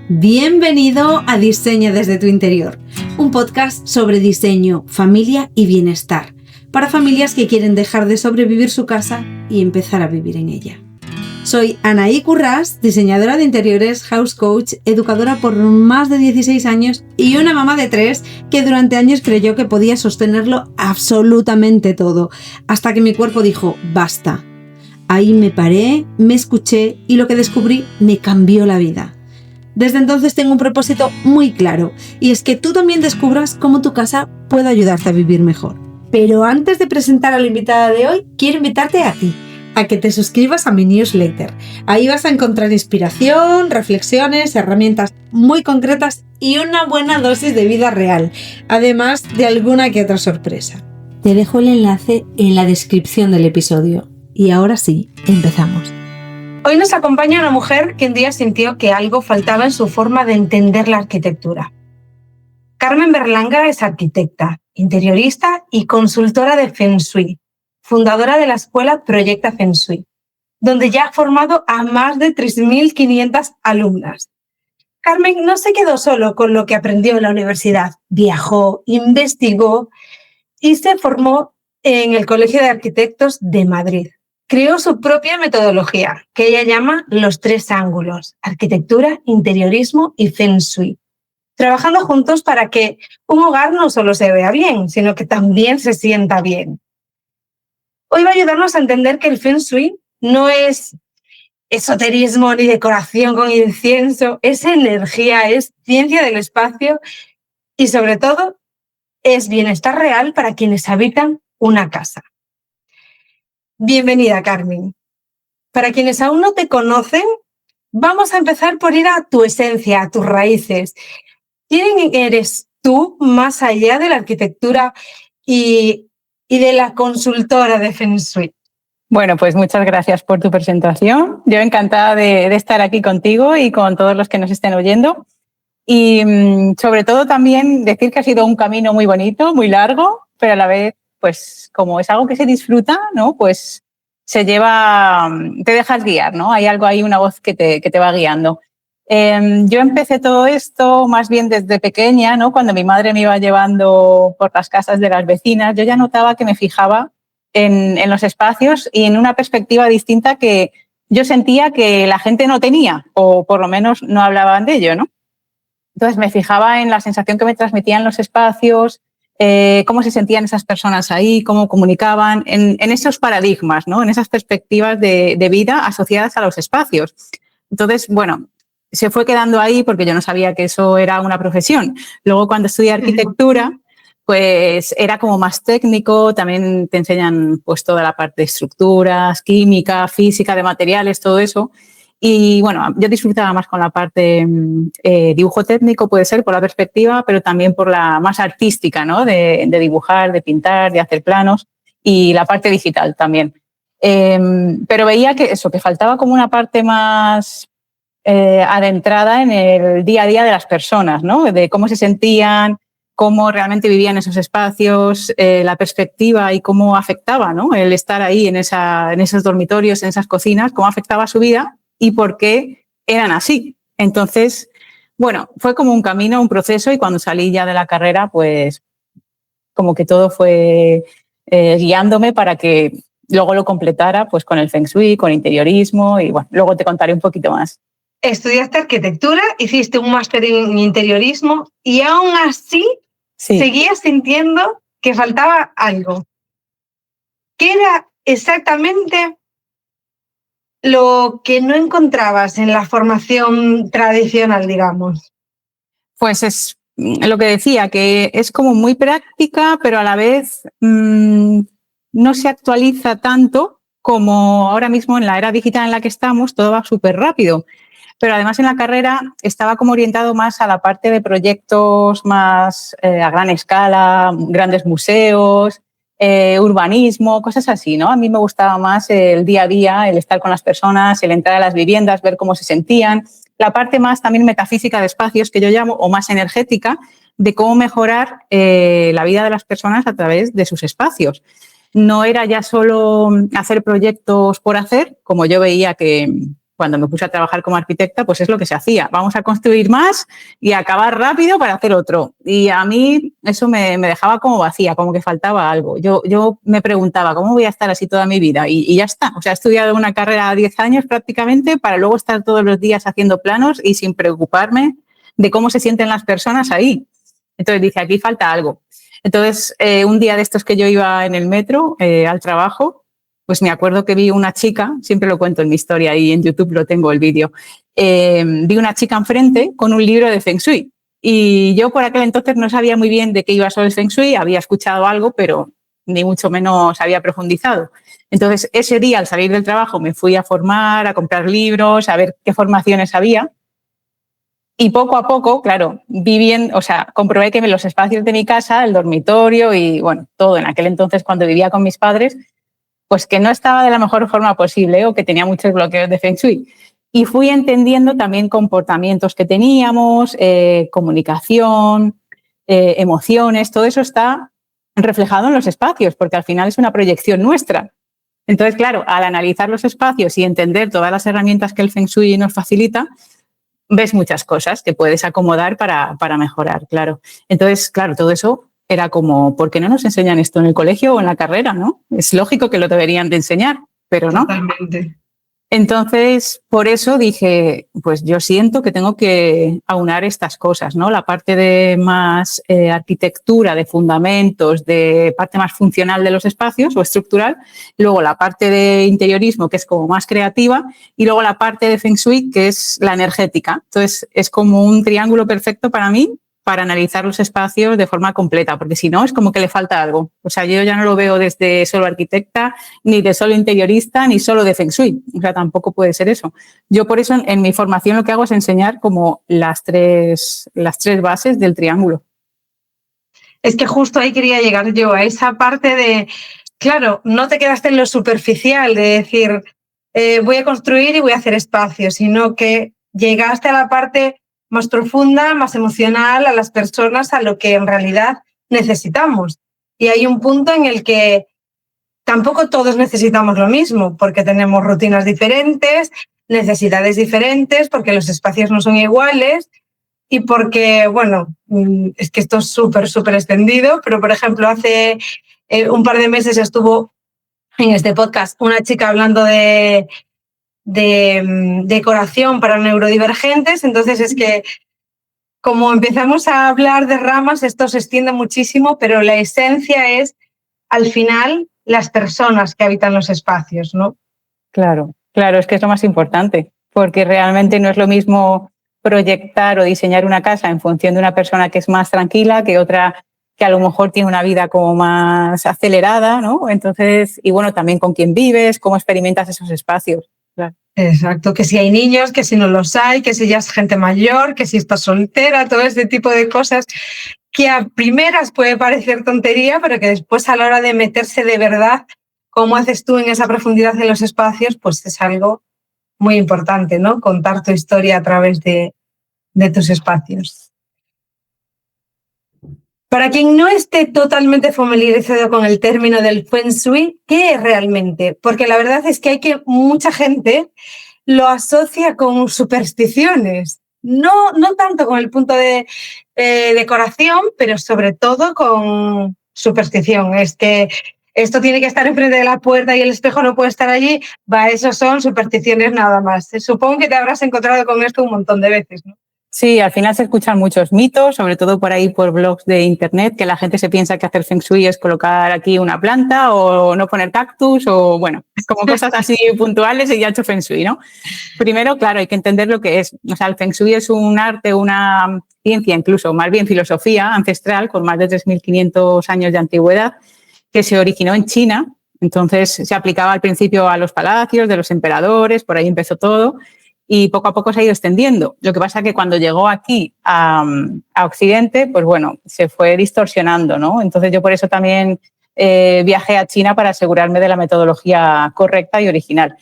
Bienvenido a Diseña desde tu interior, un podcast sobre diseño, familia y bienestar, para familias que quieren dejar de sobrevivir su casa y empezar a vivir en ella. Soy Anaí Currás, diseñadora de interiores, house coach, educadora por más de 16 años y una mamá de 3 que durante años creyó que podía sostenerlo absolutamente todo, hasta que mi cuerpo dijo basta. Ahí me paré, me escuché y lo que descubrí me cambió la vida. Desde entonces tengo un propósito muy claro, y es que tú también descubras cómo tu casa puede ayudarte a vivir mejor. Pero antes de presentar a la invitada de hoy, quiero invitarte a ti, a que te suscribas a mi newsletter. Ahí vas a encontrar inspiración, reflexiones, herramientas muy concretas y una buena dosis de vida real, además de alguna que otra sorpresa. Te dejo el enlace en la descripción del episodio. Y ahora sí, empezamos. Hoy nos acompaña una mujer que un día sintió que algo faltaba en su forma de entender la arquitectura. Carmen Berlanga es arquitecta, interiorista y consultora de Feng Shui, fundadora de la escuela Proyecta Feng Shui, donde ya ha formado a más de 3.500 alumnas. Carmen no se quedó solo con lo que aprendió en la universidad, viajó, investigó y se formó en el Colegio de Arquitectos de Madrid. Creó su propia metodología, que ella llama los 3 ángulos: arquitectura, interiorismo y Feng Shui, trabajando juntos para que un hogar no solo se vea bien, sino que también se sienta bien. Hoy va a ayudarnos a entender que el Feng Shui no es esoterismo ni decoración con incienso, es energía, es ciencia del espacio y, sobre todo, es bienestar real para quienes habitan una casa. Bienvenida, Carmen. Para quienes aún no te conocen, vamos a empezar por ir a tu esencia, a tus raíces. ¿Quién eres tú más allá de la arquitectura y de la consultora de Feng Shui? Bueno, pues muchas gracias por tu presentación. Yo encantada de estar aquí contigo y con todos los que nos estén oyendo. Y sobre todo también decir que ha sido un camino muy bonito, muy largo, pero a la vez, pues como es algo que se disfruta, ¿no? Pues se lleva, te dejas guiar, ¿no? Hay algo ahí, una voz que te va guiando. Yo empecé todo esto más bien desde pequeña, ¿no? Cuando mi madre me iba llevando por las casas de las vecinas, yo ya notaba que me fijaba en los espacios y en una perspectiva distinta que yo sentía que la gente no tenía, o por lo menos no hablaban de ello, ¿no? Entonces me fijaba en la sensación que me transmitían los espacios, cómo se sentían esas personas ahí, cómo comunicaban, en esos paradigmas, ¿no? En esas perspectivas de vida asociadas a los espacios. Entonces, bueno, se fue quedando ahí porque yo no sabía que eso era una profesión. Luego, cuando estudié arquitectura, pues era como más técnico, también te enseñan pues toda la parte de estructuras, química, física, de materiales, todo eso. Y bueno, yo disfrutaba más con la parte dibujo técnico, puede ser, por la perspectiva, pero también por la más artística, ¿no? De dibujar, de pintar, de hacer planos, y la parte digital también. Pero veía que eso, que faltaba como una parte más adentrada en el día a día de las personas, ¿no? De cómo se sentían, cómo realmente vivían esos espacios, la perspectiva y cómo afectaba, ¿no? El estar ahí en esos dormitorios, en esas cocinas, cómo afectaba su vida y por qué eran así. Entonces, bueno, fue como un camino, un proceso, y cuando salí ya de la carrera, pues como que todo fue guiándome para que luego lo completara pues con el Feng Shui, con interiorismo, y bueno, luego te contaré un poquito más. Estudiaste arquitectura, hiciste un máster en interiorismo y aún así seguías sintiendo que faltaba algo. ¿Qué era exactamente lo que no encontrabas en la formación tradicional, digamos? Pues es lo que decía, que es como muy práctica, pero a la vez no se actualiza tanto como ahora mismo en la era digital en la que estamos, todo va súper rápido. Pero además en la carrera estaba como orientado más a la parte de proyectos más a gran escala, grandes museos, urbanismo, cosas así, ¿no? A mí me gustaba más el día a día, el estar con las personas, el entrar a las viviendas, ver cómo se sentían. La parte más también metafísica de espacios, que yo llamo, o más energética, de cómo mejorar la vida de las personas a través de sus espacios. No era ya solo hacer proyectos por hacer, como yo veía que cuando me puse a trabajar como arquitecta, pues es lo que se hacía. Vamos a construir más y acabar rápido para hacer otro. Y a mí eso me dejaba como vacía, como que faltaba algo. Yo me preguntaba, ¿cómo voy a estar así toda mi vida? Y ya está. O sea, he estudiado una carrera de 10 años prácticamente para luego estar todos los días haciendo planos y sin preocuparme de cómo se sienten las personas ahí. Entonces dije, aquí falta algo. Entonces, un día de estos que yo iba en el metro al trabajo, pues me acuerdo que vi una chica, siempre lo cuento en mi historia y en YouTube lo tengo el vídeo, vi una chica enfrente con un libro de Feng Shui. Y yo por aquel entonces no sabía muy bien de qué iba sobre el Feng Shui, había escuchado algo, pero ni mucho menos había profundizado. Entonces, ese día al salir del trabajo me fui a formar, a comprar libros, a ver qué formaciones había. Y poco a poco, claro, comprobé que los espacios de mi casa, el dormitorio y bueno, todo en aquel entonces cuando vivía con mis padres, pues que no estaba de la mejor forma posible o que tenía muchos bloqueos de Feng Shui. Y fui entendiendo también comportamientos que teníamos, comunicación, emociones, todo eso está reflejado en los espacios, porque al final es una proyección nuestra. Entonces, claro, al analizar los espacios y entender todas las herramientas que el Feng Shui nos facilita, ves muchas cosas que puedes acomodar para mejorar, claro. Entonces, claro, todo eso era como, ¿por qué no nos enseñan esto en el colegio o en la carrera, no? Es lógico que lo deberían de enseñar, pero no. Totalmente. Entonces, por eso dije, pues yo siento que tengo que aunar estas cosas, ¿no? La parte de más arquitectura, de fundamentos, de parte más funcional de los espacios o estructural, luego la parte de interiorismo, que es como más creativa, y luego la parte de Feng Shui, que es la energética. Entonces, es como un triángulo perfecto para mí, para analizar los espacios de forma completa, porque si no es como que le falta algo. O sea, yo ya no lo veo desde solo arquitecta, ni de solo interiorista, ni solo de Feng Shui. O sea, tampoco puede ser eso. Yo por eso en mi formación lo que hago es enseñar como las tres bases del triángulo. Es que justo ahí quería llegar yo, a esa parte de, claro, no te quedaste en lo superficial de decir, voy a construir y voy a hacer espacio, sino que llegaste a la parte más profunda, más emocional, a las personas, a lo que en realidad necesitamos. Y hay un punto en el que tampoco todos necesitamos lo mismo, porque tenemos rutinas diferentes, necesidades diferentes, porque los espacios no son iguales y porque, bueno, es que esto es súper extendido, pero por ejemplo, hace un par de meses estuvo en este podcast una chica hablando de decoración para neurodivergentes, entonces es que como empezamos a hablar de ramas, esto se extiende muchísimo, pero la esencia es, al final, las personas que habitan los espacios, ¿no? Claro, es que es lo más importante, porque realmente no es lo mismo proyectar o diseñar una casa en función de una persona que es más tranquila que otra que a lo mejor tiene una vida como más acelerada, ¿no? Entonces, y bueno, también con quién vives, cómo experimentas esos espacios. Claro. Exacto, que si hay niños, que si no los hay, que si ya es gente mayor, que si está soltera, todo este tipo de cosas que a primeras puede parecer tontería, pero que después a la hora de meterse de verdad, como haces tú en esa profundidad en los espacios, pues es algo muy importante, ¿no? Contar tu historia a través de tus espacios. Para quien no esté totalmente familiarizado con el término del Feng Shui, ¿qué es realmente? Porque la verdad es que mucha gente lo asocia con supersticiones, no tanto con el punto de decoración, pero sobre todo con superstición. Es que esto tiene que estar enfrente de la puerta y el espejo no puede estar allí. Eso son supersticiones nada más. Supongo que te habrás encontrado con esto un montón de veces, ¿no? Sí, al final se escuchan muchos mitos, sobre todo por ahí por blogs de internet, que la gente se piensa que hacer Feng Shui es colocar aquí una planta o no poner cactus o, bueno, como cosas así puntuales y ya hecho Feng Shui, ¿no? Primero, claro, hay que entender lo que es. O sea, el Feng Shui es un arte, una ciencia, incluso más bien filosofía ancestral con más de 3.500 años de antigüedad, que se originó en China. Entonces, se aplicaba al principio a los palacios de los emperadores, por ahí empezó todo. Y poco a poco se ha ido extendiendo. Lo que pasa es que cuando llegó aquí a Occidente, pues bueno, se fue distorsionando, ¿no? Entonces yo por eso también viajé a China para asegurarme de la metodología correcta y original.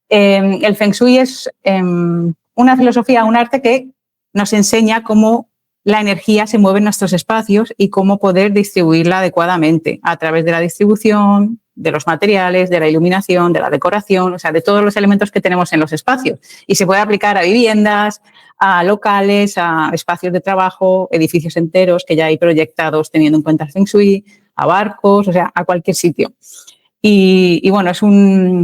El Feng Shui es una filosofía, un arte que nos enseña cómo la energía se mueve en nuestros espacios y cómo poder distribuirla adecuadamente a través de la distribución, de los materiales, de la iluminación, de la decoración, o sea, de todos los elementos que tenemos en los espacios. Y se puede aplicar a viviendas, a locales, a espacios de trabajo, edificios enteros que ya hay proyectados teniendo en cuenta el Feng Shui, a barcos, o sea, a cualquier sitio. Y bueno,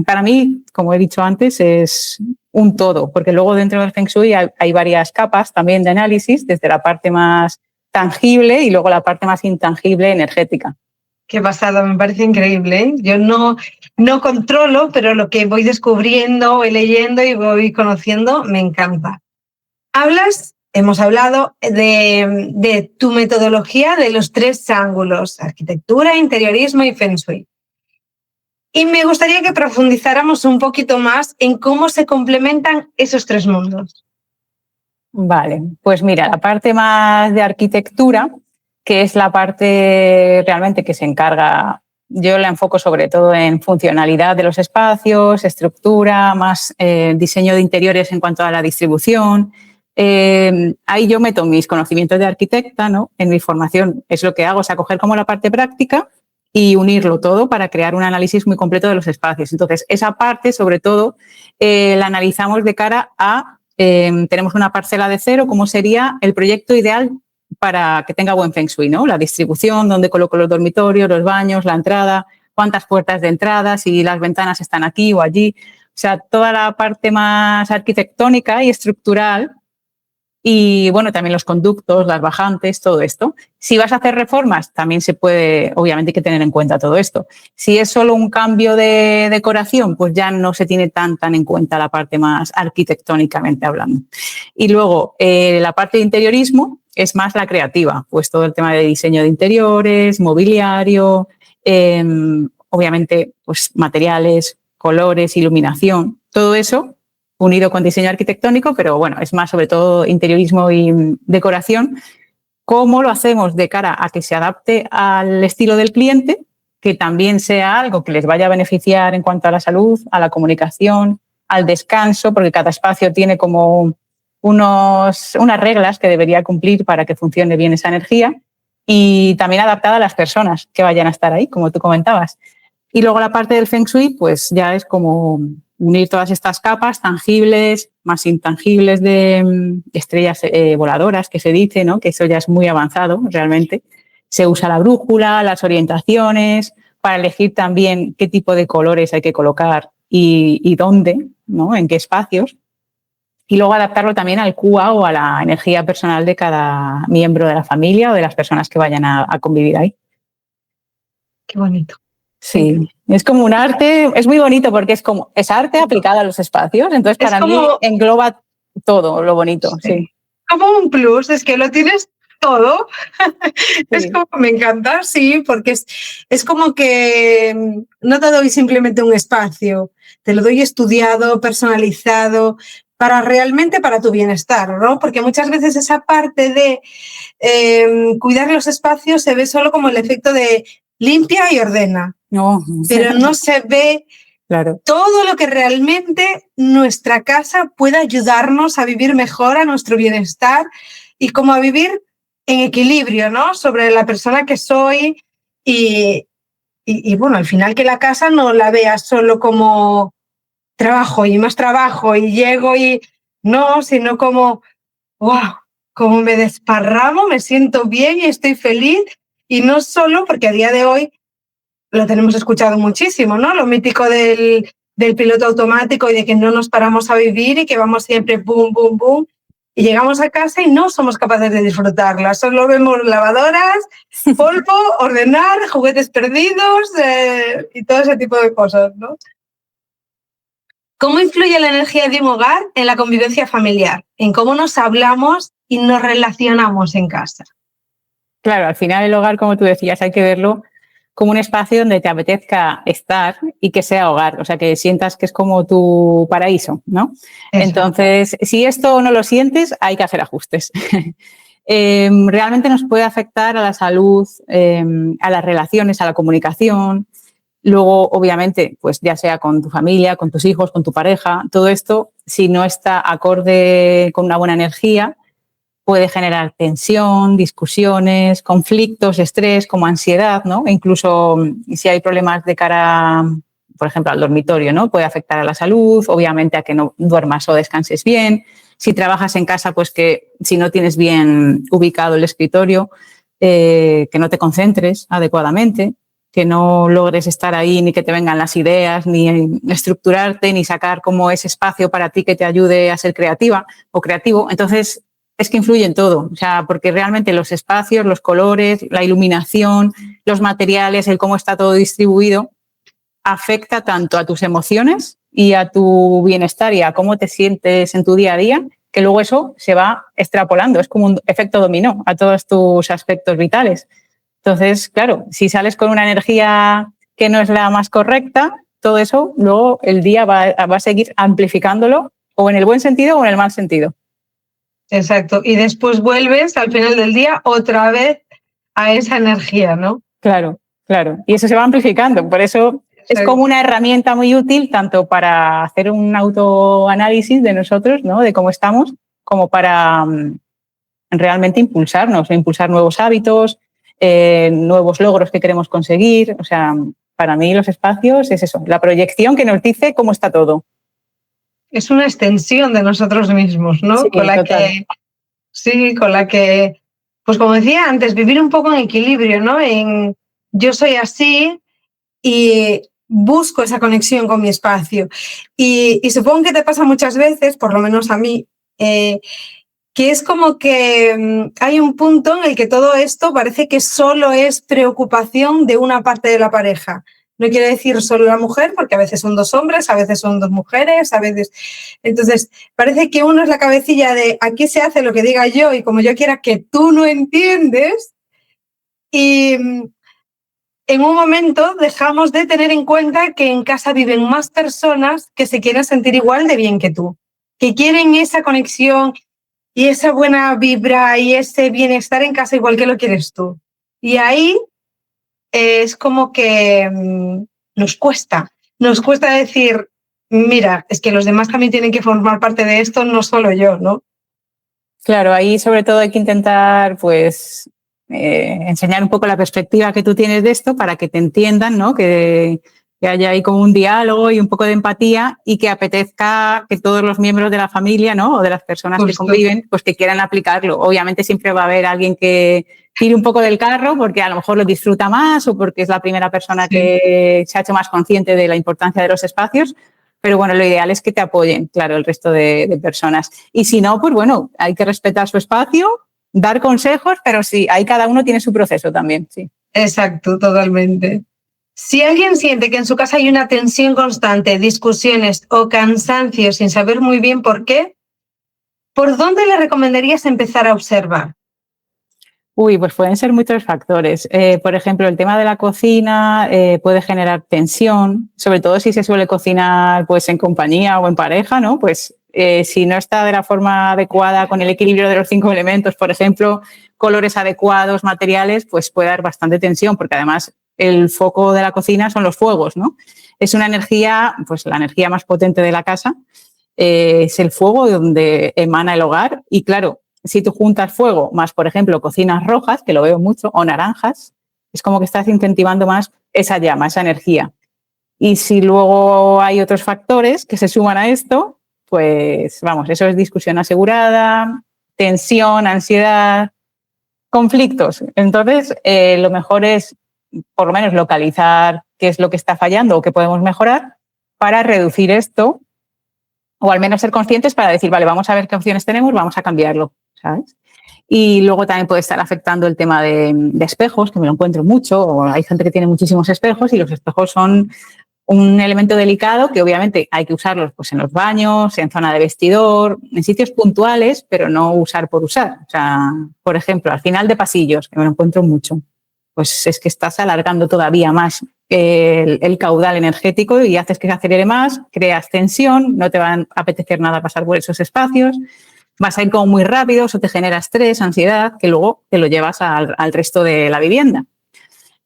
para mí, como he dicho antes, es un todo, porque luego dentro del Feng Shui hay varias capas también de análisis, desde la parte más tangible y luego la parte más intangible energética. Qué pasada, me parece increíble, ¿eh? Yo no controlo, pero lo que voy descubriendo, voy leyendo y voy conociendo, me encanta. Hemos hablado de tu metodología de los 3 ángulos, arquitectura, interiorismo y Feng Shui. Y me gustaría que profundizáramos un poquito más en cómo se complementan esos 3 mundos. Vale, pues mira, la parte más de arquitectura, que es la parte realmente que se encarga, yo la enfoco sobre todo en funcionalidad de los espacios, estructura, más diseño de interiores en cuanto a la distribución. Ahí yo meto mis conocimientos de arquitecta, ¿no? En mi formación es lo que hago, o sea, coger como la parte práctica y unirlo todo para crear un análisis muy completo de los espacios. Entonces, esa parte, sobre todo, la analizamos de cara a, tenemos una parcela de cero, cómo sería el proyecto ideal para que tenga buen Feng Shui, ¿no? La distribución, dónde coloco los dormitorios, los baños, la entrada, cuántas puertas de entrada, si las ventanas están aquí o allí. O sea, toda la parte más arquitectónica y estructural. Y bueno, también los conductos, las bajantes, todo esto. Si vas a hacer reformas, también se puede, obviamente hay que tener en cuenta todo esto. Si es solo un cambio de decoración, pues ya no se tiene tan en cuenta la parte más arquitectónicamente hablando. Y luego, la parte de interiorismo es más la creativa, pues todo el tema de diseño de interiores, mobiliario, obviamente, pues materiales, colores, iluminación, todo eso unido con diseño arquitectónico, pero bueno, es más sobre todo interiorismo y decoración. ¿Cómo lo hacemos de cara a que se adapte al estilo del cliente, que también sea algo que les vaya a beneficiar en cuanto a la salud, a la comunicación, al descanso, porque cada espacio tiene como unas reglas que debería cumplir para que funcione bien esa energía, y también adaptada a las personas que vayan a estar ahí, como tú comentabas. Y luego la parte del Feng Shui, pues ya es como unir todas estas capas tangibles, más intangibles de estrellas voladoras, que se dice, ¿no? Que eso ya es muy avanzado realmente. Se usa la brújula, las orientaciones, para elegir también qué tipo de colores hay que colocar y dónde, ¿no? En qué espacios. Y luego adaptarlo también al QA o a la energía personal de cada miembro de la familia o de las personas que vayan a convivir ahí. Qué bonito. Sí, es como un arte, es muy bonito porque es arte aplicado a los espacios, entonces para mí engloba todo lo bonito, sí. Como un plus, es que lo tienes todo. Sí. Es como, me encanta, sí, porque es como que no te doy simplemente un espacio, te lo doy estudiado, personalizado, realmente para tu bienestar, ¿no? Porque muchas veces esa parte de cuidar los espacios se ve solo como el efecto de limpia y ordena. No. Pero no se ve todo lo que realmente nuestra casa puede ayudarnos a vivir mejor, a nuestro bienestar y como a vivir en equilibrio, ¿no? Sobre la persona que soy y bueno, al final que la casa no la veas solo como trabajo y más trabajo y llego y no, sino como, wow, como me desparramo, me siento bien y estoy feliz y no solo porque a día de hoy lo tenemos escuchado muchísimo, ¿no? Lo mítico del piloto automático y de que no nos paramos a vivir y que vamos siempre boom, boom, boom. Y llegamos a casa y no somos capaces de disfrutarla. Solo vemos lavadoras, polvo, ordenar, juguetes perdidos y todo ese tipo de cosas, ¿no? ¿Cómo influye la energía de un hogar en la convivencia familiar? En cómo nos hablamos y nos relacionamos en casa. Claro, al final el hogar, como tú decías, hay que verlo como un espacio donde te apetezca estar y que sea hogar, o sea, que sientas que es como tu paraíso, ¿no? Eso. Entonces, si esto no lo sientes, hay que hacer ajustes. Realmente nos puede afectar a la salud, a las relaciones, a la comunicación. Luego, obviamente, pues ya sea con tu familia, con tus hijos, con tu pareja, todo esto, si no está acorde con una buena energía, puede generar tensión, discusiones, conflictos, estrés, como ansiedad, ¿no? E incluso si hay problemas de cara, por ejemplo, al dormitorio, ¿no? Puede afectar a la salud, obviamente a que no duermas o descanses bien. Si trabajas en casa, pues que si no tienes bien ubicado el escritorio, que no te concentres adecuadamente, que no logres estar ahí ni que te vengan las ideas, ni estructurarte, ni sacar como ese espacio para ti que te ayude a ser creativa o creativo. Entonces, es que influye en todo, o sea, porque realmente los espacios, los colores, la iluminación, los materiales, el cómo está todo distribuido, afecta tanto a tus emociones y a tu bienestar y a cómo te sientes en tu día a día, que luego eso se va extrapolando, es como un efecto dominó a todos tus aspectos vitales. Entonces, claro, si sales con una energía que no es la más correcta, todo eso luego el día va a seguir amplificándolo o en el buen sentido o en el mal sentido. Exacto. Y después vuelves al final del día otra vez a esa energía, ¿no? Claro, claro. Y eso se va amplificando. Por eso es como una herramienta muy útil tanto para hacer un autoanálisis de nosotros, ¿no? De cómo estamos, como para realmente impulsarnos, impulsar nuevos hábitos, nuevos logros que queremos conseguir. O sea, para mí los espacios es eso, la proyección que nos dice cómo está todo. Es una extensión de nosotros mismos, ¿no? Sí, con la que, pues como decía antes, vivir un poco en equilibrio, ¿no? En yo soy así y busco esa conexión con mi espacio. Y supongo que te pasa muchas veces, por lo menos a mí, que es como que hay un punto en el que todo esto parece que solo es preocupación de una parte de la pareja. No quiere decir solo la mujer, porque a veces son dos hombres, a veces son dos mujeres, a veces... Entonces, parece que uno es la cabecilla de aquí se hace lo que diga yo y como yo quiera, que tú no entiendes. Y en un momento dejamos de tener en cuenta que en casa viven más personas que se quieren sentir igual de bien que tú, que quieren esa conexión y esa buena vibra y ese bienestar en casa igual que lo quieres tú. Y ahí es como que nos cuesta decir, mira, es que los demás también tienen que formar parte de esto, no solo yo, ¿no? Claro, ahí sobre todo hay que intentar, pues, enseñar un poco la perspectiva que tú tienes de esto para que te entiendan, ¿no? Que haya ahí como un diálogo y un poco de empatía y que apetezca que todos los miembros de la familia, ¿no? O de las personas que conviven, pues que quieran aplicarlo. Obviamente siempre va a haber alguien que tire un poco del carro porque a lo mejor lo disfruta más o porque es la primera persona que se ha hecho más consciente de la importancia de los espacios. Pero bueno, lo ideal es que te apoyen, claro, el resto de personas. Y si no, pues bueno, hay que respetar su espacio, dar consejos, pero sí, ahí cada uno tiene su proceso también, sí. Exacto, totalmente. Si alguien siente que en su casa hay una tensión constante, discusiones o cansancio sin saber muy bien por qué, ¿por dónde le recomendarías empezar a observar? Uy, pues pueden ser muchos factores. Por ejemplo, el tema de la cocina puede generar tensión, sobre todo si se suele cocinar pues en compañía o en pareja, ¿no? Pues si no está de la forma adecuada, con el equilibrio de los 5 elementos, por ejemplo, colores adecuados, materiales, pues puede dar bastante tensión, porque además el foco de la cocina son los fuegos, ¿no? Es una energía, pues la energía más potente de la casa, es el fuego de donde emana el hogar y claro, si tú juntas fuego más, por ejemplo, cocinas rojas, que lo veo mucho, o naranjas, es como que estás incentivando más esa llama, esa energía. Y si luego hay otros factores que se suman a esto, pues vamos, eso es discusión asegurada, tensión, ansiedad, conflictos. Entonces, lo mejor es, por lo menos, localizar qué es lo que está fallando o qué podemos mejorar para reducir esto o al menos ser conscientes para decir, vale, vamos a ver qué opciones tenemos, vamos a cambiarlo, ¿sabes? Y luego también puede estar afectando el tema de espejos, que me lo encuentro mucho, o hay gente que tiene muchísimos espejos y los espejos son un elemento delicado que obviamente hay que usarlos pues, en los baños, en zona de vestidor, en sitios puntuales, pero no usar por usar. O sea, por ejemplo, al final de pasillos, que me lo encuentro mucho, pues es que estás alargando todavía más el caudal energético y haces que se acelere más, creas tensión, no te va a apetecer nada pasar por esos espacios, vas a ir como muy rápido, eso te genera estrés, ansiedad, que luego te lo llevas al resto de la vivienda.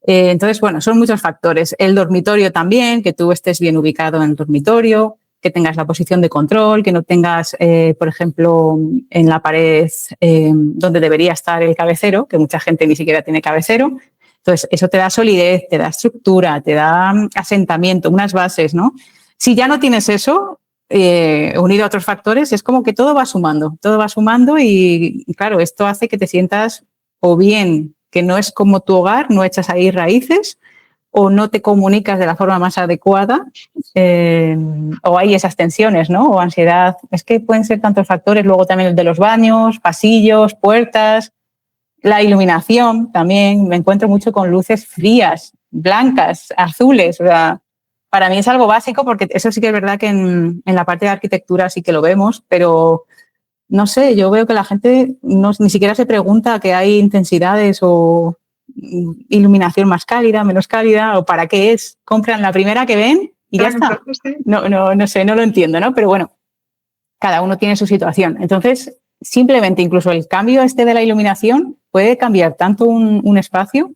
Entonces, bueno, son muchos factores. El dormitorio también, que tú estés bien ubicado en el dormitorio, que tengas la posición de control, que no tengas, por ejemplo, en la pared donde debería estar el cabecero, que mucha gente ni siquiera tiene cabecero. Entonces, eso te da solidez, te da estructura, te da asentamiento, unas bases, ¿no? Si ya no tienes eso, unido a otros factores, es como que todo va sumando y claro, esto hace que te sientas o bien que no es como tu hogar, no echas ahí raíces, o no te comunicas de la forma más adecuada, o hay esas tensiones, ¿no? O ansiedad. Es que pueden ser tantos factores. Luego también el de los baños, pasillos, puertas, la iluminación también. Me encuentro mucho con luces frías, blancas, azules. O sea, para mí es algo básico porque eso sí que es verdad que en la parte de arquitectura sí que lo vemos, pero no sé, yo veo que la gente ni siquiera se pregunta que hay intensidades o iluminación más cálida, menos cálida, o para qué es. Compran la primera que ven y ya está. No sé, no lo entiendo, ¿no? Pero bueno, cada uno tiene su situación. Entonces, simplemente incluso el cambio de la iluminación puede cambiar tanto un espacio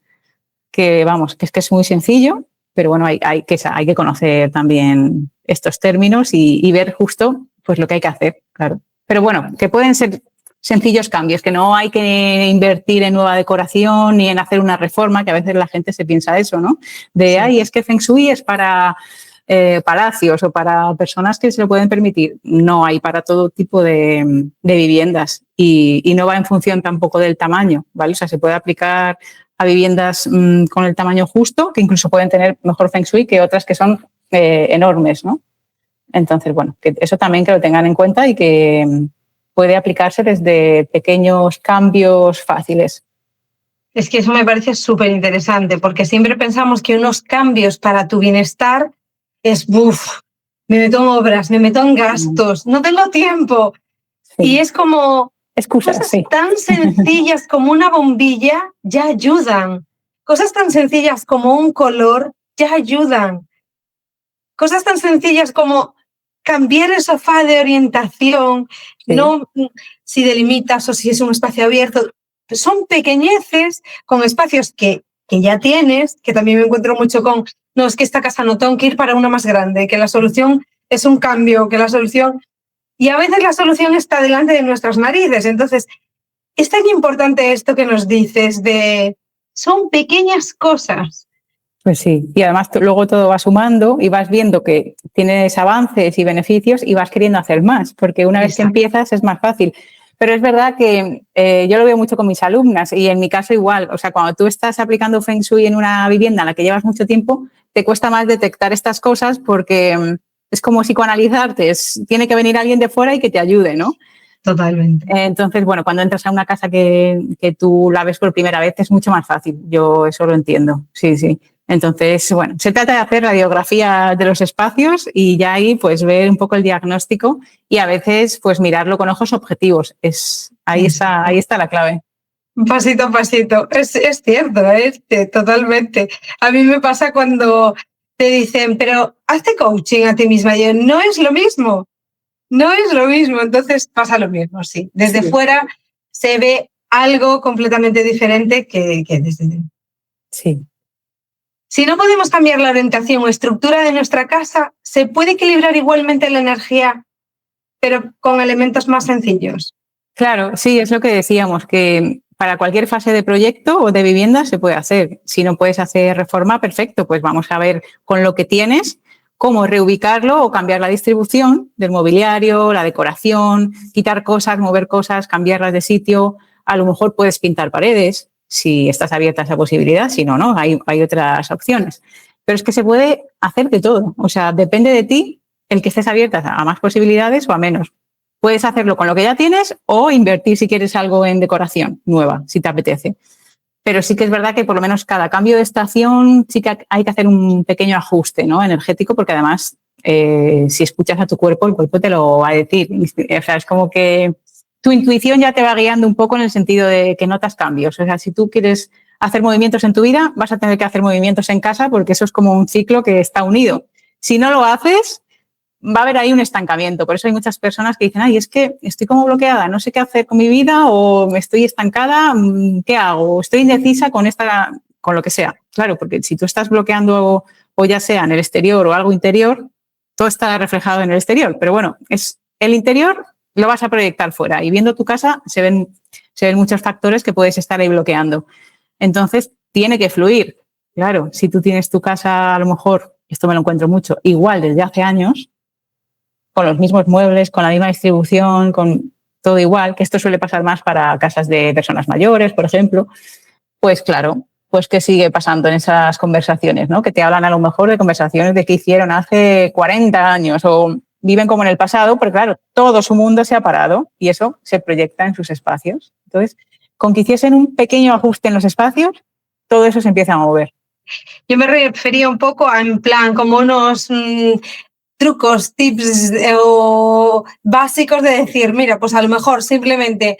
que, vamos, que es muy sencillo, pero bueno, hay que conocer también estos términos y ver justo pues lo que hay que hacer, claro. Pero bueno, que pueden ser sencillos cambios, que no hay que invertir en nueva decoración ni en hacer una reforma, que a veces la gente se piensa eso, ¿no? De, sí. Es que Feng Shui es para palacios o para personas que se lo pueden permitir. No, hay para todo tipo de viviendas y no va en función tampoco del tamaño, ¿vale? O sea, se puede aplicar a viviendas con el tamaño justo, que incluso pueden tener mejor Feng Shui que otras que son enormes, ¿no? Entonces, bueno, que eso también que lo tengan en cuenta y que puede aplicarse desde pequeños cambios fáciles. Es que eso me parece súper interesante, porque siempre pensamos que unos cambios para tu bienestar es, me meto en obras, me meto en gastos, no tengo tiempo. Sí. Y es como excusas, cosas sí. tan sencillas como una bombilla ya ayudan. Cosas tan sencillas como un color ya ayudan. Cosas tan sencillas como cambiar el sofá de orientación, sí. No si delimitas o si es un espacio abierto. Son pequeñeces con espacios que ya tienes, que también me encuentro mucho con, no, es que esta casa no tengo que ir para una más grande, que la solución es un cambio, que la solución... Y a veces la solución está delante de nuestras narices. Entonces, es tan importante esto que nos dices de... Son pequeñas cosas. Pues sí, y además luego todo va sumando y vas viendo que tienes avances y beneficios y vas queriendo hacer más, porque una vez que empiezas es más fácil. Pero es verdad que yo lo veo mucho con mis alumnas y en mi caso igual. O sea, cuando tú estás aplicando Feng Shui en una vivienda en la que llevas mucho tiempo, te cuesta más detectar estas cosas porque es como psicoanalizarte. Tiene que venir alguien de fuera y que te ayude, ¿no? Totalmente. Entonces, bueno, cuando entras a una casa que tú la ves por primera vez es mucho más fácil. Yo eso lo entiendo, sí, sí. Entonces, bueno, se trata de hacer radiografía de los espacios y ya ahí pues ver un poco el diagnóstico y a veces pues mirarlo con ojos objetivos. Ahí está la clave. Pasito a pasito. Es cierto, totalmente. A mí me pasa cuando te dicen, pero hazte coaching a ti misma. Yo, no es lo mismo. No es lo mismo. Entonces pasa lo mismo, sí. Desde fuera se ve algo completamente diferente que desde dentro. Sí. Si no podemos cambiar la orientación o estructura de nuestra casa, ¿se puede equilibrar igualmente la energía, pero con elementos más sencillos? Claro, sí, es lo que decíamos, que para cualquier fase de proyecto o de vivienda se puede hacer. Si no puedes hacer reforma, perfecto, pues vamos a ver con lo que tienes cómo reubicarlo o cambiar la distribución del mobiliario, la decoración, quitar cosas, mover cosas, cambiarlas de sitio. A lo mejor puedes pintar paredes, si estás abierta a esa posibilidad, si no, no, hay otras opciones. Pero es que se puede hacer de todo. O sea, depende de ti el que estés abierta a más posibilidades o a menos. Puedes hacerlo con lo que ya tienes o invertir si quieres algo en decoración nueva, si te apetece. Pero sí que es verdad que por lo menos cada cambio de estación sí que hay que hacer un pequeño ajuste, ¿no? Energético, porque además si escuchas a tu cuerpo, el cuerpo te lo va a decir. O sea, es como que tu intuición ya te va guiando un poco en el sentido de que notas cambios. O sea, si tú quieres hacer movimientos en tu vida, vas a tener que hacer movimientos en casa porque eso es como un ciclo que está unido. Si no lo haces, va a haber ahí un estancamiento. Por eso hay muchas personas que dicen, ay, es que estoy como bloqueada, no sé qué hacer con mi vida o me estoy estancada, ¿qué hago? Estoy indecisa con lo que sea. Claro, porque si tú estás bloqueando o ya sea en el exterior o algo interior, todo está reflejado en el exterior, pero bueno, es el interior lo vas a proyectar fuera y viendo tu casa se ven muchos factores que puedes estar ahí bloqueando. Entonces, tiene que fluir. Claro, si tú tienes tu casa, a lo mejor, esto me lo encuentro mucho, igual desde hace años, con los mismos muebles, con la misma distribución, con todo igual, que esto suele pasar más para casas de personas mayores, por ejemplo, pues claro, pues ¿qué sigue pasando en esas conversaciones, ¿no? Que te hablan a lo mejor de conversaciones de qué hicieron hace 40 años o viven como en el pasado, porque claro, todo su mundo se ha parado y eso se proyecta en sus espacios. Entonces, con que hiciesen un pequeño ajuste en los espacios, todo eso se empieza a mover. Yo me refería un poco a, en plan, como unos trucos, tips o básicos de decir, mira, pues a lo mejor simplemente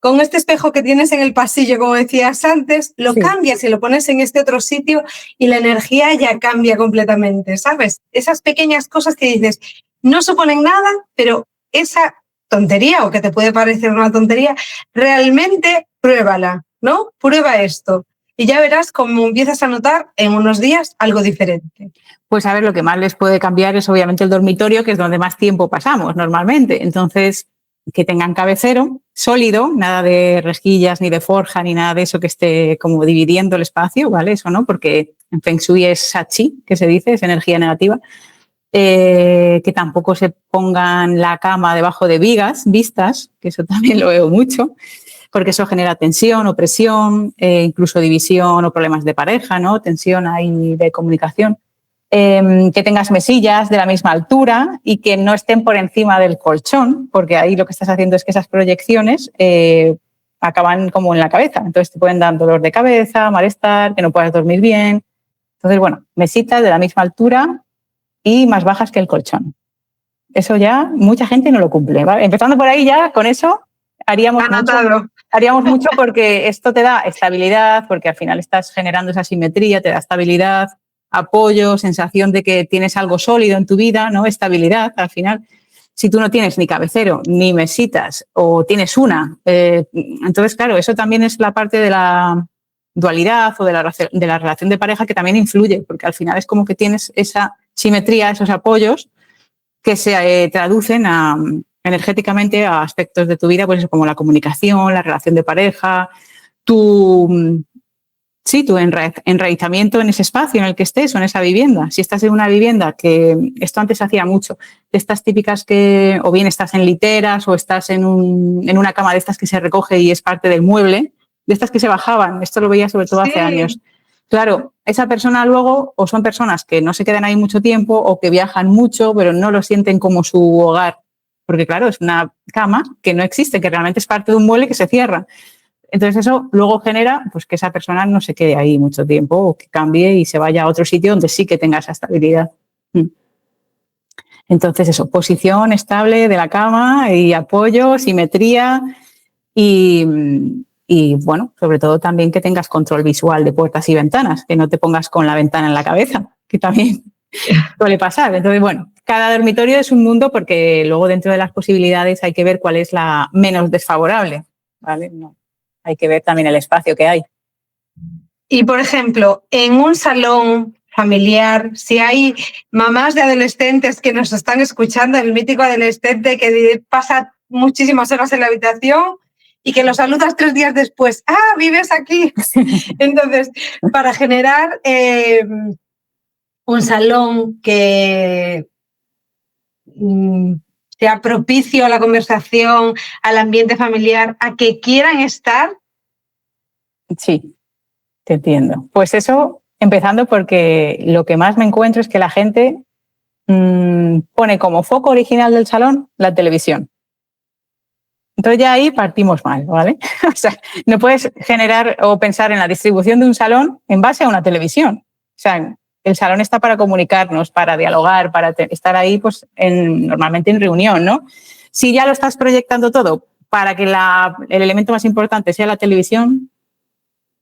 con este espejo que tienes en el pasillo, como decías antes, lo cambias y lo pones en este otro sitio y la energía ya cambia completamente, ¿sabes? Esas pequeñas cosas que dices, no suponen nada, pero esa tontería o que te puede parecer una tontería, realmente pruébala, ¿no? Prueba esto. Y ya verás cómo empiezas a notar en unos días algo diferente. Pues a ver, lo que más les puede cambiar es obviamente el dormitorio, que es donde más tiempo pasamos normalmente. Entonces, que tengan cabecero sólido, nada de rejillas ni de forja ni nada de eso que esté como dividiendo el espacio, ¿vale? Eso no, porque en Feng Shui es Shachi, que se dice, es energía negativa. Que tampoco se pongan la cama debajo de vistas, que eso también lo veo mucho, porque eso genera tensión o presión, incluso división o problemas de pareja, ¿no? Tensión ahí de comunicación. Que tengas mesillas de la misma altura y que no estén por encima del colchón, porque ahí lo que estás haciendo es que esas proyecciones acaban como en la cabeza. Entonces te pueden dar dolor de cabeza, malestar, que no puedas dormir bien. Entonces, bueno, mesitas de la misma altura y más bajas que el colchón. Eso ya mucha gente no lo cumple, ¿vale? Empezando por ahí ya, con eso haríamos mucho porque esto te da estabilidad, porque al final estás generando esa simetría, te da estabilidad, apoyo, sensación de que tienes algo sólido en tu vida, ¿no? Estabilidad, al final. Si tú no tienes ni cabecero, ni mesitas, o tienes una, entonces, claro, eso también es la parte de la dualidad o de la relación de pareja que también influye, porque al final es como que tienes esa simetría, esos apoyos que se traducen energéticamente a aspectos de tu vida, pues como la comunicación, la relación de pareja, tu enraizamiento en ese espacio en el que estés o en esa vivienda. Si estás en una vivienda, que esto antes se hacía mucho, de estas típicas que o bien estás en literas o estás en una cama de estas que se recoge y es parte del mueble, de estas que se bajaban, esto lo veía sobre todo hace años. Claro, esa persona luego, o son personas que no se quedan ahí mucho tiempo o que viajan mucho, pero no lo sienten como su hogar, porque claro, es una cama que no existe, que realmente es parte de un mueble que se cierra. Entonces eso luego genera pues, que esa persona no se quede ahí mucho tiempo o que cambie y se vaya a otro sitio donde sí que tenga esa estabilidad. Entonces eso, posición estable de la cama y apoyo, simetría y bueno, sobre todo también que tengas control visual de puertas y ventanas, que no te pongas con la ventana en la cabeza, que también suele pasar. Entonces, bueno, cada dormitorio es un mundo porque luego dentro de las posibilidades hay que ver cuál es la menos desfavorable, ¿vale? No. Hay que ver también el espacio que hay. Y, por ejemplo, en un salón familiar, si hay mamás de adolescentes que nos están escuchando, el mítico adolescente que pasa muchísimas horas en la habitación y que lo saludas 3 días después, ¡ah, vives aquí! Entonces, para generar un salón que sea propicio a la conversación, al ambiente familiar, a que quieran estar. Sí, te entiendo. Pues eso, empezando porque lo que más me encuentro es que la gente pone como foco original del salón la televisión. Entonces ya ahí partimos mal, ¿vale? O sea, no puedes generar o pensar en la distribución de un salón en base a una televisión. O sea, el salón está para comunicarnos, para dialogar, para estar ahí pues normalmente en reunión, ¿no? Si ya lo estás proyectando todo para que el elemento más importante sea la televisión,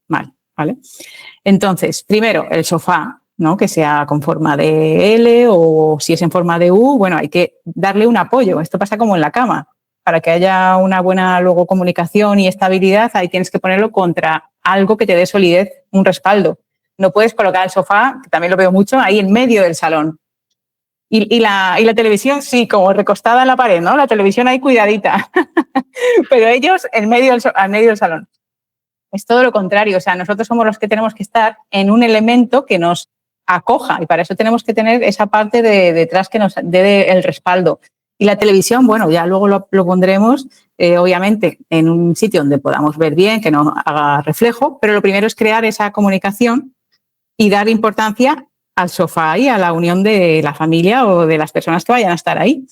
mal, ¿vale? Entonces, primero, el sofá, ¿no? Que sea con forma de L o si es en forma de U, bueno, hay que darle un apoyo. Esto pasa como en la cama. Para que haya una buena luego comunicación y estabilidad, ahí tienes que ponerlo contra algo que te dé solidez, un respaldo. No puedes colocar el sofá, que también lo veo mucho, ahí en medio del salón. Y la televisión, sí, como recostada en la pared, ¿no? La televisión ahí cuidadita. Pero ellos al medio del salón. Es todo lo contrario. O sea, nosotros somos los que tenemos que estar en un elemento que nos acoja y para eso tenemos que tener esa parte de detrás que nos dé el respaldo. Y la televisión, bueno, ya luego lo pondremos, obviamente, en un sitio donde podamos ver bien, que no haga reflejo, pero lo primero es crear esa comunicación y dar importancia al sofá y a la unión de la familia o de las personas que vayan a estar ahí.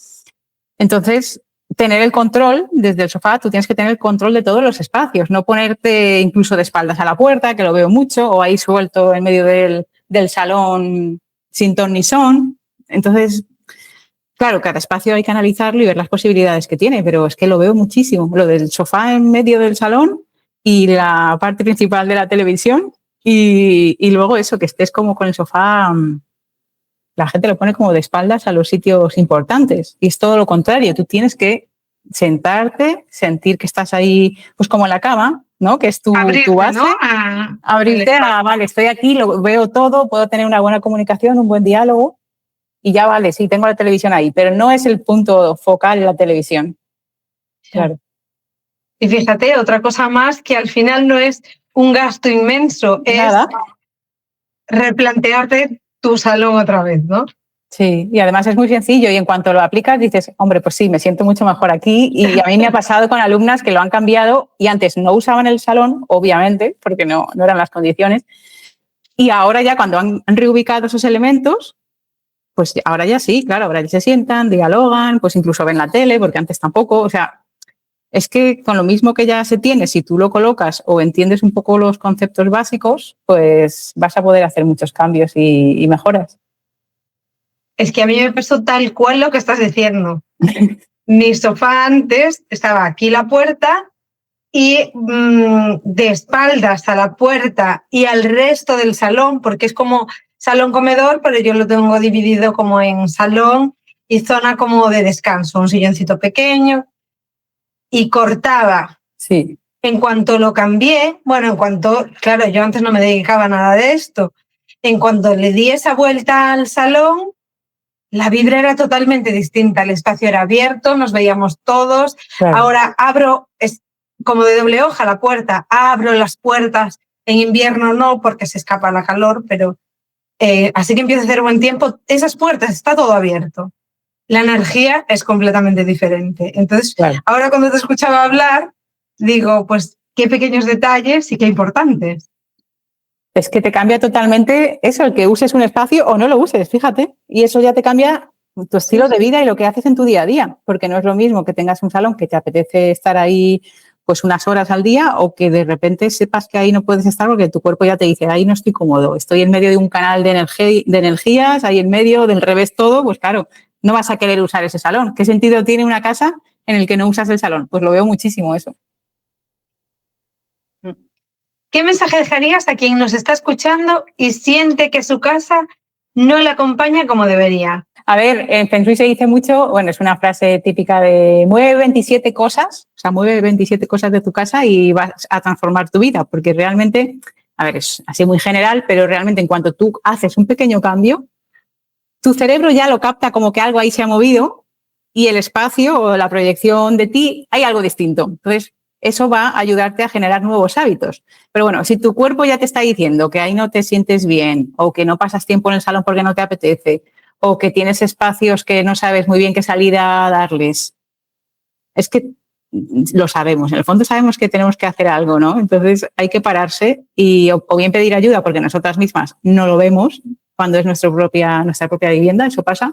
Entonces, tener el control desde el sofá, tú tienes que tener el control de todos los espacios, no ponerte incluso de espaldas a la puerta, que lo veo mucho, o ahí suelto en medio del salón sin ton ni son. Entonces, claro, cada espacio hay que analizarlo y ver las posibilidades que tiene, pero es que lo veo muchísimo. Lo del sofá en medio del salón y la parte principal de la televisión y luego eso, que estés como con el sofá. La gente lo pone como de espaldas a los sitios importantes y es todo lo contrario. Tú tienes que sentarte, sentir que estás ahí, pues como en la cama, ¿no? Que es tu base. ¿No? Abrirte a, vale, estoy aquí, lo veo todo, puedo tener una buena comunicación, un buen diálogo y ya vale, sí, tengo la televisión ahí, pero no es el punto focal la televisión. Claro. Y fíjate, otra cosa más que al final no es un gasto inmenso, Nada. Es replantearte tu salón otra vez, ¿no? Sí, y además es muy sencillo y en cuanto lo aplicas dices, hombre, pues sí, me siento mucho mejor aquí y a mí me ha pasado con alumnas que lo han cambiado y antes no usaban el salón, obviamente, porque no eran las condiciones, y ahora ya cuando han reubicado esos elementos, pues ahora ya sí, claro, ahora ya se sientan, dialogan, pues incluso ven la tele, porque antes tampoco, o sea, es que con lo mismo que ya se tiene, si tú lo colocas o entiendes un poco los conceptos básicos, pues vas a poder hacer muchos cambios y mejoras. Es que a mí me pasó tal cual lo que estás diciendo. Mi sofá antes estaba aquí la puerta y de espaldas a la puerta y al resto del salón, porque es como salón-comedor, pero yo lo tengo dividido como en salón y zona como de descanso, un silloncito pequeño, y cortaba. Sí. En cuanto lo cambié, claro, yo antes no me dedicaba a nada de esto, en cuanto le di esa vuelta al salón, la vibra era totalmente distinta, el espacio era abierto, nos veíamos todos. Claro. Ahora abro, es como de doble hoja la puerta, abro las puertas, en invierno no porque se escapa la calor, pero así que empieza a hacer buen tiempo, esas puertas está todo abierto. La energía es completamente diferente. Entonces, claro, ahora cuando te escuchaba hablar, digo, pues qué pequeños detalles y qué importantes. Es que te cambia totalmente eso, el que uses un espacio o no lo uses, fíjate. Y eso ya te cambia tu estilo de vida y lo que haces en tu día a día. Porque no es lo mismo que tengas un salón que te apetece estar ahí pues unas horas al día o que de repente sepas que ahí no puedes estar porque tu cuerpo ya te dice, ahí no estoy cómodo, estoy en medio de un canal de energías, ahí en medio del revés todo, pues claro, no vas a querer usar ese salón. ¿Qué sentido tiene una casa en el que no usas el salón? Pues lo veo muchísimo eso. ¿Qué mensaje dejarías a quien nos está escuchando y siente que su casa no le acompaña como debería? A ver, en Feng Shui se dice mucho, bueno, es una frase típica de mueve 27 cosas, o sea, mueve 27 cosas de tu casa y vas a transformar tu vida, porque realmente, a ver, es así muy general, pero realmente en cuanto tú haces un pequeño cambio, tu cerebro ya lo capta como que algo ahí se ha movido y el espacio o la proyección de ti hay algo distinto. Entonces, eso va a ayudarte a generar nuevos hábitos. Pero bueno, si tu cuerpo ya te está diciendo que ahí no te sientes bien o que no pasas tiempo en el salón porque no te apetece o que tienes espacios que no sabes muy bien qué salida a darles, es que lo sabemos. En el fondo sabemos que tenemos que hacer algo, ¿no? Entonces hay que pararse y o bien pedir ayuda porque nosotras mismas no lo vemos cuando es nuestra propia vivienda, eso pasa,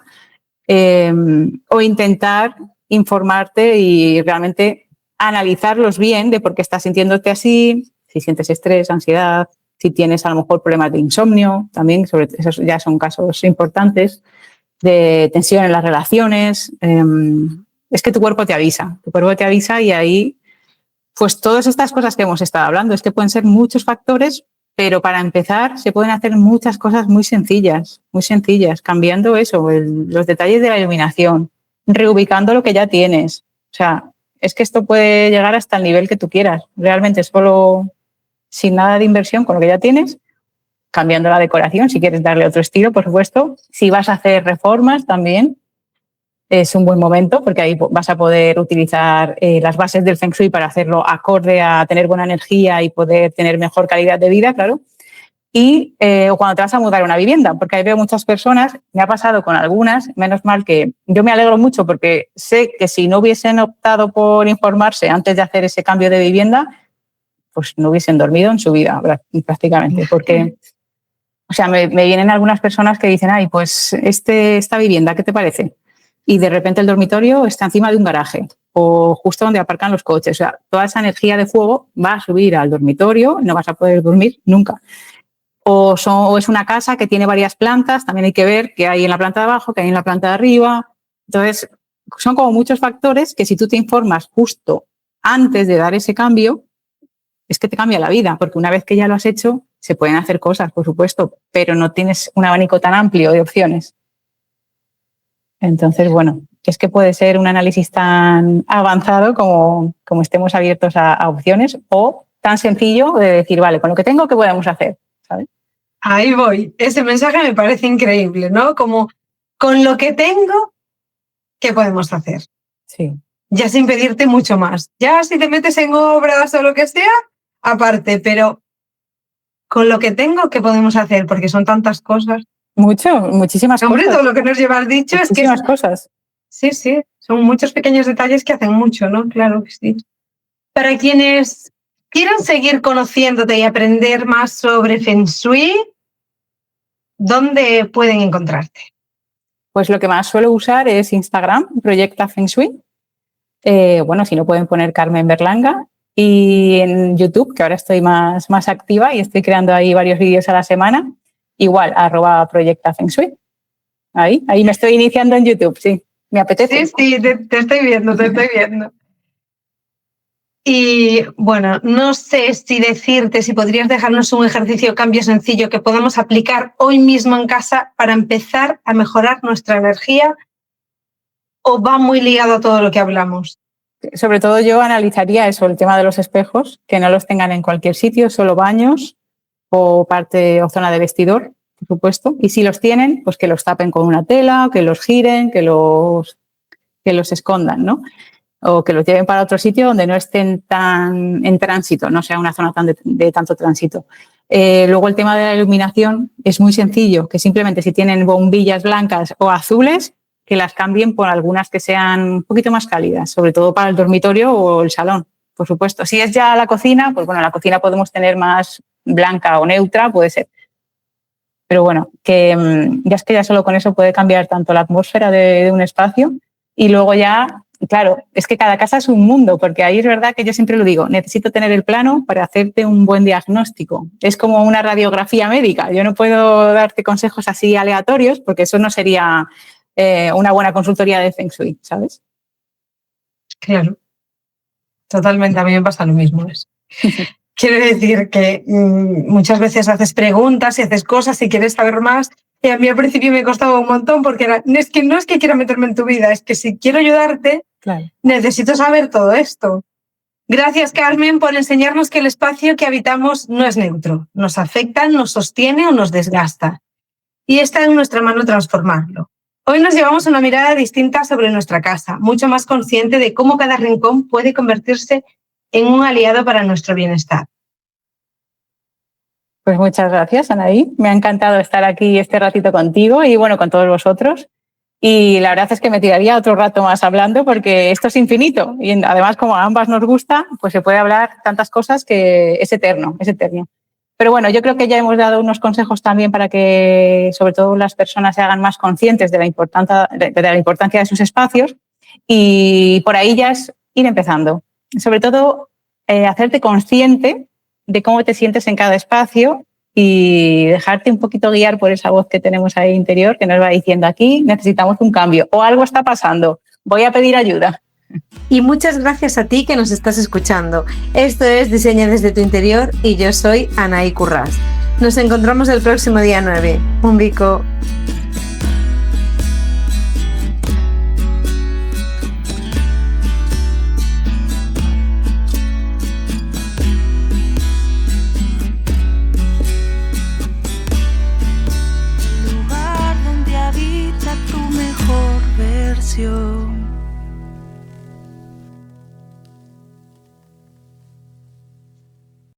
o intentar informarte y realmente analizarlos bien de por qué estás sintiéndote así, si sientes estrés, ansiedad, si tienes a lo mejor problemas de insomnio, también, sobre esos ya son casos importantes, de tensión en las relaciones. Es que tu cuerpo te avisa y ahí, pues todas estas cosas que hemos estado hablando, es que pueden ser muchos factores, pero para empezar se pueden hacer muchas cosas muy sencillas, cambiando eso, los detalles de la iluminación, reubicando lo que ya tienes. O sea, es que esto puede llegar hasta el nivel que tú quieras. Realmente solo sin nada de inversión con lo que ya tienes, cambiando la decoración, si quieres darle otro estilo, por supuesto. Si vas a hacer reformas también, es un buen momento porque ahí vas a poder utilizar las bases del Feng Shui para hacerlo acorde a tener buena energía y poder tener mejor calidad de vida, claro. Y o cuando te vas a mudar a una vivienda, porque ahí veo muchas personas, me ha pasado con algunas, menos mal que yo me alegro mucho porque sé que si no hubiesen optado por informarse antes de hacer ese cambio de vivienda, pues no hubiesen dormido en su vida prácticamente, porque... O sea, me vienen algunas personas que dicen, ay, pues esta vivienda, ¿qué te parece? Y de repente el dormitorio está encima de un garaje o justo donde aparcan los coches. O sea, toda esa energía de fuego va a subir al dormitorio y no vas a poder dormir nunca. O es una casa que tiene varias plantas, también hay que ver qué hay en la planta de abajo, qué hay en la planta de arriba. Entonces, son como muchos factores que si tú te informas justo antes de dar ese cambio, es que te cambia la vida, porque una vez que ya lo has hecho, se pueden hacer cosas, por supuesto, pero no tienes un abanico tan amplio de opciones. Entonces, bueno, es que puede ser un análisis tan avanzado como estemos abiertos a opciones o tan sencillo de decir, vale, con lo que tengo, ¿qué podemos hacer? ¿Sabes? Ahí voy. Ese mensaje me parece increíble, ¿no? Como con lo que tengo, ¿qué podemos hacer? Sí. Ya sin pedirte mucho más. Ya si te metes en obras o lo que sea, aparte, pero con lo que tengo, ¿qué podemos hacer? Porque son tantas cosas. Muchísimas Hombre, cosas. todo lo que nos llevas dicho es que... Muchísimas cosas. Sí, sí, son muchos pequeños detalles que hacen mucho, ¿no? Claro que sí. Para quienes quieran seguir conociéndote y aprender más sobre Feng Shui, ¿dónde pueden encontrarte? Pues lo que más suelo usar es Instagram, Proyecta Feng Shui. Bueno, si no pueden poner Carmen Berlanga. Y en YouTube, que ahora estoy más activa y estoy creando ahí varios vídeos a la semana, igual, @Proyecta Feng Shui. Ahí me estoy iniciando en YouTube, sí. Me apetece. Sí, te estoy viendo, te estoy viendo. Y bueno, no sé si decirte, si podrías dejarnos un ejercicio cambio sencillo que podamos aplicar hoy mismo en casa para empezar a mejorar nuestra energía, o va muy ligado a todo lo que hablamos. Sobre todo yo analizaría eso, el tema de los espejos, que no los tengan en cualquier sitio, solo baños o parte o zona de vestidor, por supuesto. Y si los tienen, pues que los tapen con una tela, que los giren, que los escondan, ¿no? O que los lleven para otro sitio donde no estén tan en tránsito, no sea una zona tan de tanto tránsito. Luego el tema de la iluminación es muy sencillo, que simplemente si tienen bombillas blancas o azules, que las cambien por algunas que sean un poquito más cálidas, sobre todo para el dormitorio o el salón, por supuesto. Si es ya la cocina, pues bueno, la cocina podemos tener más blanca o neutra, puede ser. Pero bueno, que ya es que ya solo con eso puede cambiar tanto la atmósfera de un espacio y luego ya, claro, es que cada casa es un mundo, porque ahí es verdad que yo siempre lo digo, necesito tener el plano para hacerte un buen diagnóstico. Es como una radiografía médica. Yo no puedo darte consejos así aleatorios porque eso no sería una buena consultoría de Feng Shui, ¿sabes? Claro, totalmente, a mí me pasa lo mismo. Quiero decir que muchas veces haces preguntas y haces cosas y quieres saber más, y a mí al principio me costaba un montón porque no es que quiera meterme en tu vida, es que si quiero ayudarte, claro, necesito saber todo esto. Gracias, Carmen, por enseñarnos que el espacio que habitamos no es neutro, nos afecta, nos sostiene o nos desgasta, y está en nuestra mano transformarlo. Hoy nos llevamos una mirada distinta sobre nuestra casa, mucho más consciente de cómo cada rincón puede convertirse en un aliado para nuestro bienestar. Pues muchas gracias, Anaí. Me ha encantado estar aquí este ratito contigo y bueno, con todos vosotros. Y la verdad es que me tiraría otro rato más hablando porque esto es infinito. Y además, como a ambas nos gusta, pues se puede hablar tantas cosas que es eterno, es eterno. Pero bueno, yo creo que ya hemos dado unos consejos también para que sobre todo las personas se hagan más conscientes de la importancia de sus espacios y por ahí ya es ir empezando. Sobre todo, hacerte consciente de cómo te sientes en cada espacio y dejarte un poquito guiar por esa voz que tenemos ahí interior que nos va diciendo aquí necesitamos un cambio o algo está pasando, voy a pedir ayuda. Y muchas gracias a ti que nos estás escuchando. Esto es Diseña desde tu interior y yo soy Anaí Currás. Nos encontramos el próximo día 9. Un bico. canción.